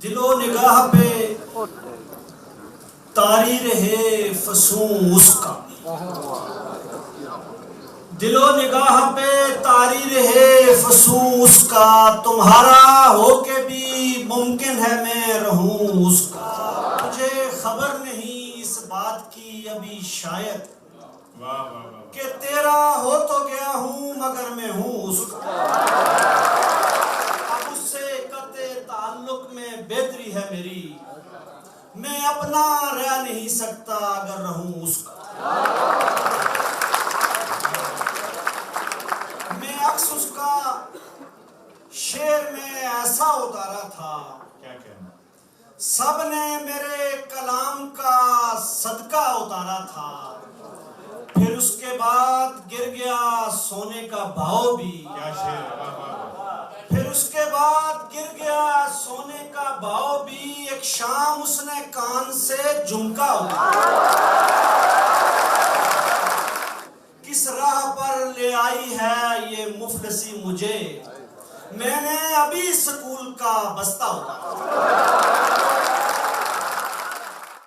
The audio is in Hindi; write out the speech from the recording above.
दिलो निगाह पे तारी रहे फसूं उसका, दिलो निगाह पे तारी रहे फसूं उसका, तुम्हारा हो के भी मुमकिन है मैं रहूं उसका। मुझे खबर नहीं इस बात की अभी शायद कि तेरा हो तो गया हूं मगर मैं हूं उसका। अब उससे कते ताल्लुक में बेहतरी है मेरी, मैं अपना रह नहीं सकता अगर रहूं उसका। मैं अक्स उसका शेर में ऐसा उतारा था, क्या कहना, सबने मेरे कलाम का सदका उतारा था। फिर उसके बाद गिर गया सोने का भाव भी, क्या शेर। फिर उसके बाद गिर गया सोने का भाव भी, एक शाम उसने कान से झुमका उतारा। किस राह पर ले आई है ये मुफलसी मुझे, मैंने अभी स्कूल का बस्ता उतारा।